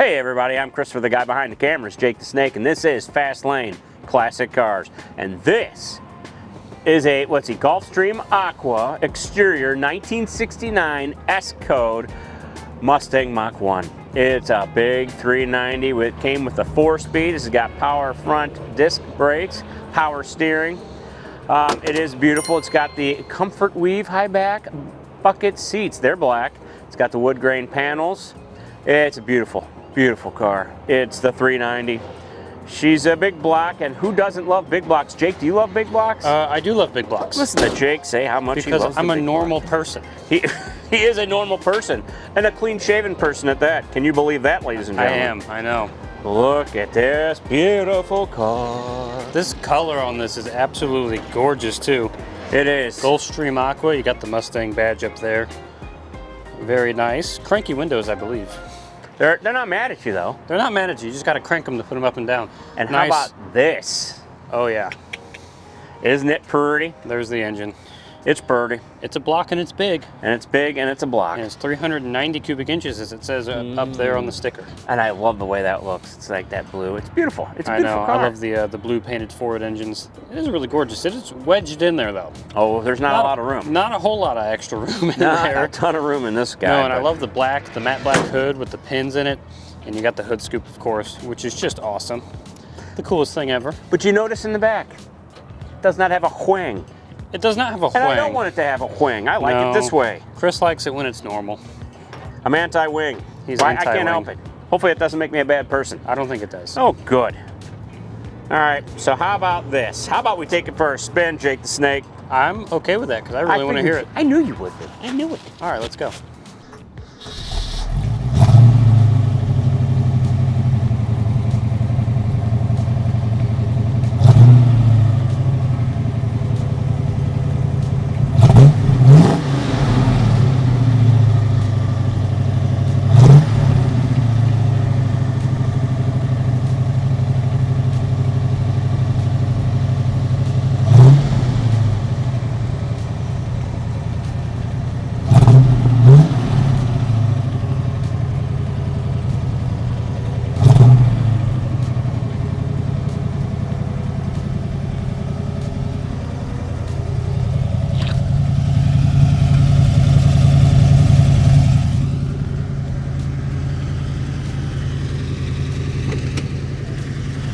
Hey everybody, I'm Christopher, the guy behind the cameras, Jake the Snake, and this is Fast Lane Classic Cars. And this is a, Gulfstream Aqua exterior 1969 S-Code Mustang Mach 1. It's a big 390. It came with a 4-speed. This has got power front disc brakes, power steering. It is beautiful. It's got the Comfortweave High-Back Bucket Seats. They're black. It's got the wood grain panels. It's a beautiful, beautiful car. It's the 390. She's a big block, and who doesn't love big blocks? Jake, do you love big blocks? I do love big blocks. Listen to Jake say how much he loves because I'm a normal person. He is a normal person, and a clean-shaven person at that. Can you believe that, ladies and gentlemen? I know. Look at this beautiful car. This color on this is absolutely gorgeous too. It is. Gulfstream Aqua, you got the Mustang badge up there. Very nice. Cranky windows, I believe. They're not mad at you, though. They're not mad at you. You just got to crank them to put them up and down. And nice. How about this? Oh, yeah. Isn't it pretty? There's the engine. It's pretty. It's a block and it's big. And it's big and it's a block. And it's 390 cubic inches, as it says up there on the sticker. And I love the way that looks. It's like that blue. It's beautiful. It's a I beautiful know. car. I love the blue painted Ford engines. It is really gorgeous. It is wedged in there, though. Oh, there's not a lot of room. Not a whole lot of extra room in Not there. a ton of room in this guy. No, and I love the matte black hood with the pins in it. And you got the hood scoop, of course, which is just awesome. The coolest thing ever. But you notice in the back, it does not have a wing. It does not have a wing. And I don't want it to have a wing. I like it this way. Chris likes it when it's normal. I'm anti-wing. He's I anti-wing. can't help it. Hopefully it doesn't make me a bad person. I don't think it does. Oh, good. All right, so how about this? How about we take it for a spin, Jake the Snake? I'm okay with that because I really want to hear it. I knew you would be. I knew it. All right, let's go.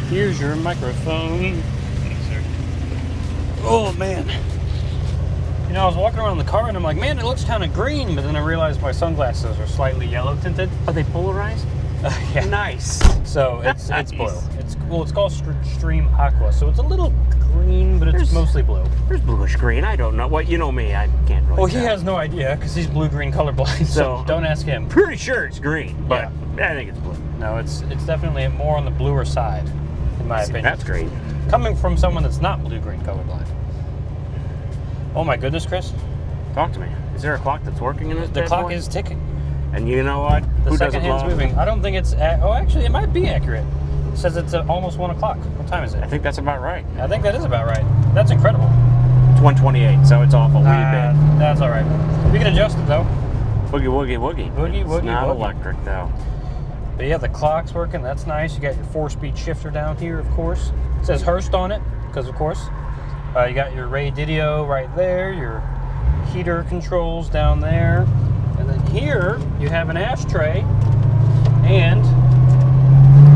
Here's your microphone. Oh man. You know, I was walking around the car and I'm like, man, it looks kind of green, but then I realized my sunglasses are slightly yellow tinted. Are they polarized? Yeah. Nice. So it's Nice. blue. It's called Stream Aqua, so it's a little green, but it's mostly blue. There's bluish green. I don't know. What, you know me, I can't really Well, he tell. has no idea because he's blue-green colorblind, so don't ask him. Pretty sure it's green, but I think it's blue. No, it's definitely more on the bluer side, in my opinion. That's great. Coming from someone that's not blue-green colorblind. Oh my goodness, Chris. Talk to me. Is there a clock that's working in this? The clock is ticking. And you know what? The Who second doesn't hand's love? moving. I don't think it's oh, actually, it might be accurate. It says it's almost 1 o'clock. What time is it? I think that's about right. I think that is about right. That's incredible. It's 1:28, so it's off a wee bit. That's all right. We can adjust it, though. Boogie, woogie, woogie. Boogie, It's woogie, not woogie. electric, though. But yeah, the clock's working. That's nice. You got your 4-speed shifter down here, of course. It says Hurst on it, because of course. You got your radio right there, your heater controls down there. And then here, you have an ashtray and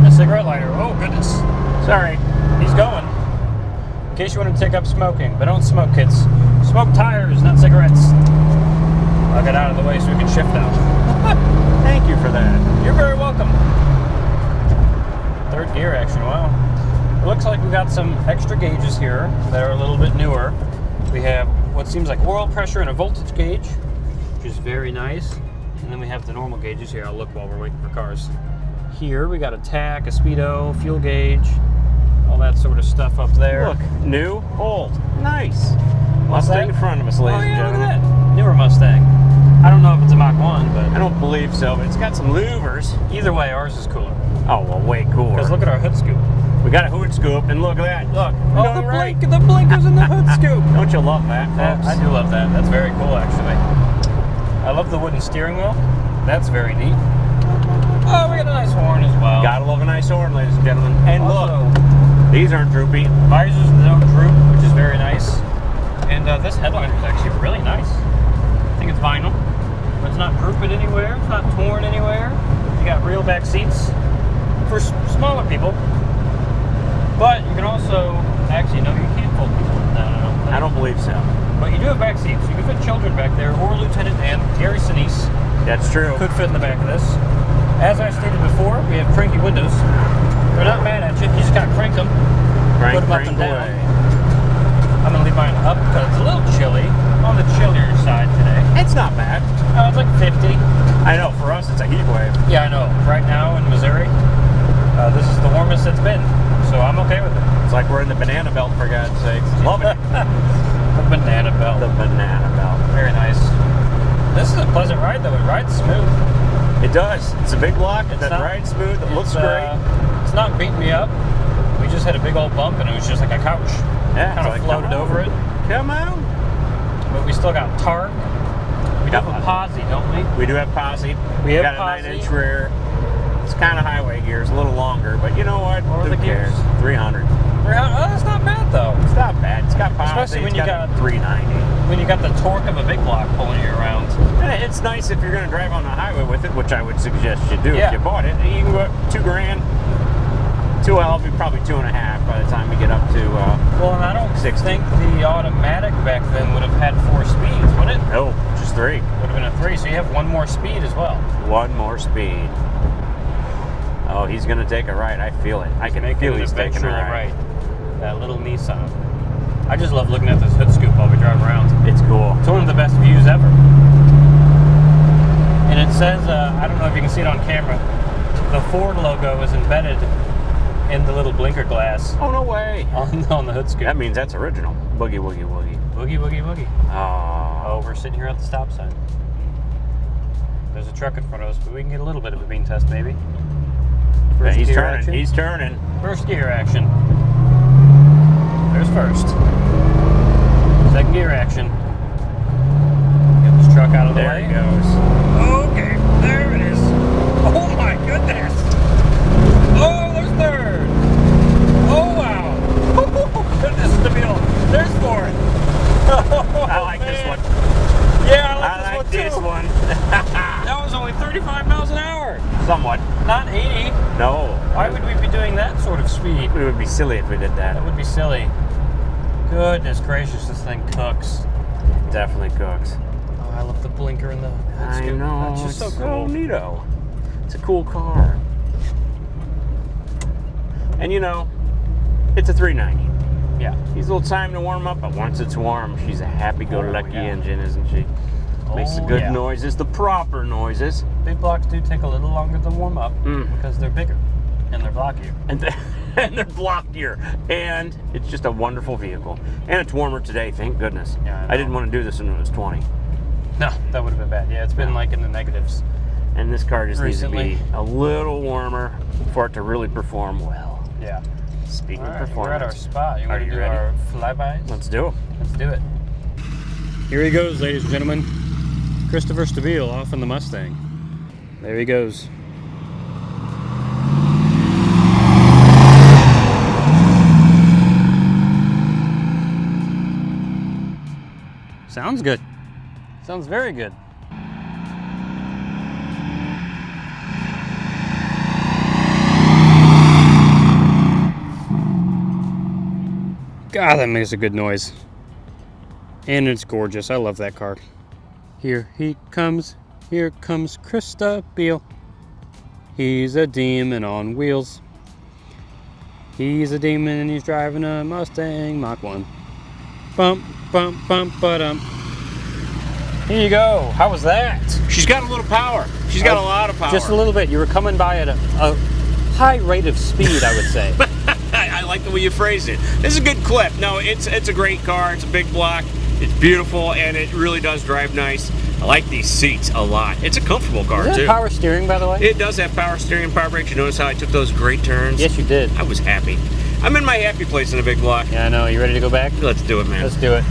a cigarette lighter. Oh, goodness. Sorry. He's going. In case you want to take up smoking. But don't smoke, kids. Smoke tires, not cigarettes. I'll get out of the way so we can shift now. Thank you for that. You're very welcome. 3rd gear action, wow. It looks like we got some extra gauges here that are a little bit newer. We have what seems like oil pressure and a voltage gauge, which is very nice. And then we have the normal gauges here. I'll look while we're waiting for cars. Here we got a tach, a speedo, fuel gauge, all that sort of stuff up there. Look, new, old, nice. What's Mustang that? in front of us, ladies Oh and yeah, look gentlemen. at that. Newer Mustang. I don't know if it's a Mach 1, but I don't believe so, but it's got some louvers. either way, ours is cooler. Oh, well, way cooler. Because look at our hood scoop. We got a hood scoop, and look at that. Look. Oh, the blinkers in the hood scoop. Don't you love that, folks? I do love that. That's very cool, actually. I love the wooden steering wheel. That's very neat. Oh, we got a nice horn as Gotta love a nice horn, ladies and gentlemen. And Also, look, these aren't droopy. visors don't droop, which is very nice. And this headliner is actually really nice. I think it's vinyl, but it's not drooping anywhere. It's not torn anywhere. You got real back seats for smaller people. But you can also, actually, no, you can't fold people down. I don't believe so. But you do have back seats. You can fit children back there, or Lieutenant Dan, Gary Sinise That's true. could fit in the back of this. As I stated before, we have cranky windows. They're not mad at you. You just gotta crank them, Crank, put them up crank and down. away. I'm gonna leave mine up because it's a little chilly, on the chillier side today. It's not bad. It's like 50. I know, for us it's a heat wave. Yeah, I know. Right now in Missouri, this is the warmest it's been, so I'm okay with it. It's like we're in the banana belt, for God's sakes. Love it. The banana belt. The banana belt. Very nice. This is a pleasant ride, though. It rides smooth. It does. It's a big block. It not- rides smooth. It looks great. It's not beating me up. We just had a big old bump, and it was just like a couch. Yeah, Kind it's of like, floated come on. over it. Come on. But we still got tarp. We do have a posse, don't we? We do have posse. We have got posse. a 9-inch rear. It's kind of highway gears, a little longer, but you know what? What are Who the cares? gears? 300. Oh, that's not bad, though. It's not bad. It's got posse. Especially when it's you got got- 390. When you got the torque of a big block pulling you around. And it's nice if you're going to drive on the highway with it, which I would suggest you do Yeah. if you bought it. You can go up $2,000. 2L would be probably 2.5 by the time we get up to. Well, and I don't 60. think the automatic back then would have had 4 speeds, would it? No, just 3. Would have been a 3, so you have 1 more speed as well. 1 more speed. Oh, he's going to take a right. I feel it. I can feel he's taking a right. That little Nissan. I just love looking at this hood scoop while we drive around. It's cool. It's one of the best views ever. And it says, I don't know if you can see it on camera, the Ford logo is embedded in the little blinker glass Oh, no way. on the hood scoop. That means that's original. Boogie, woogie, woogie. Boogie, boogie, boogie. Oh. Oh, we're sitting here at the stop sign. There's a truck in front of us, but we can get a little bit of a bean test, maybe. Yeah, First he's gear turning. action. He's turning. First gear action. There's first. Second gear action. Get this truck out of the There way. he goes. Okay, there it is. Oh my goodness. Oh, there's third. Oh wow. Oh goodness, the middle. There's fourth. Oh, I like this man. one. Yeah, I I like like this this one too. one. That was only 35 miles an hour. Somewhat. Not 80. No. Why would we be doing that sort of speed? We would be silly if we did that. That would be silly. Goodness gracious, this thing cooks. Definitely cooks. Oh, I love the blinker in the hood I scoop. know. That's just so it's cool. neato. It's a cool car. And you know, it's a 390. Yeah. Needs a little time to warm up, but once it's warm, she's a happy-go-lucky Oh, yeah. engine, isn't she? Makes the good yeah. noises, the proper noises. Big blocks do take a little longer to warm up Mm. because they're bigger and they're blockier. And they're blockier. And it's just a wonderful vehicle. And it's warmer today, thank goodness. Yeah, I didn't want to do this when it was 20. No, that would have been bad. Yeah, it's been like in the negatives. And this car just Recently. needs to be a little warmer for it to really perform well. Yeah. Speaking All of right, we're at our performance, spot. You Are want to you do ready? our flybys? let's do it. Let's do it. Here he goes, ladies and gentlemen. Christopher Stabile off in the Mustang. There he goes. Sounds good. Sounds very good. God, that makes a good noise. And it's gorgeous. I love that car. Here he comes. Here comes Christabile. He's a demon on wheels. He's a demon and he's driving a Mustang Mach 1. Bump, bump, bump, ba-dum. Here you go. How was that? She's got a little power. She's got a lot of power. Just a little bit. You were coming by at a high rate of speed, I would say. I like the way you phrased it. This is a good clip. No, it's a great car. It's a big block. It's beautiful, and it really does drive nice. I like these seats a lot. It's a comfortable car, Does it too. have power steering, by the way? It does have power steering and power brakes. You notice how I took those great turns? Yes, you did. I was happy. I'm in my happy place in a big block. Yeah, I know. You ready to go back? Let's do it, man. Let's do it.